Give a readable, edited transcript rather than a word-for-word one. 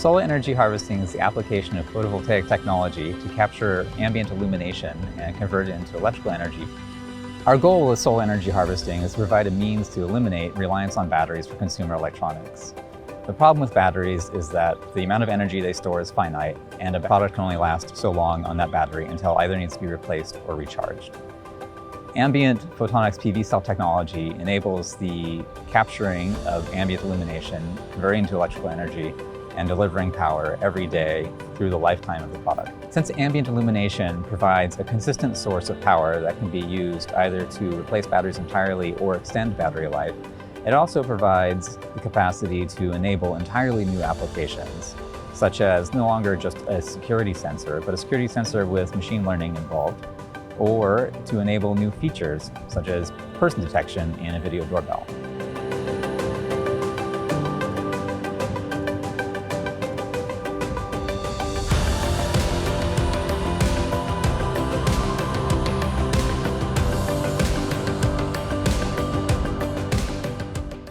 Solar energy harvesting is the application of photovoltaic technology to capture ambient illumination and convert it into electrical energy. Our goal with solar energy harvesting is to provide a means to eliminate reliance on batteries for consumer electronics. The problem with batteries is that the amount of energy they store is finite, and a product can only last so long on that battery until either needs to be replaced or recharged. Ambient photonics PV cell technology enables the capturing of ambient illumination, converting to electrical energy, and delivering power every day through the lifetime of the product. Since ambient illumination provides a consistent source of power that can be used either to replace batteries entirely or extend battery life, it also provides the capacity to enable entirely new applications, such as no longer just a security sensor, but a security sensor with machine learning involved, or to enable new features, such as person detection in a video doorbell.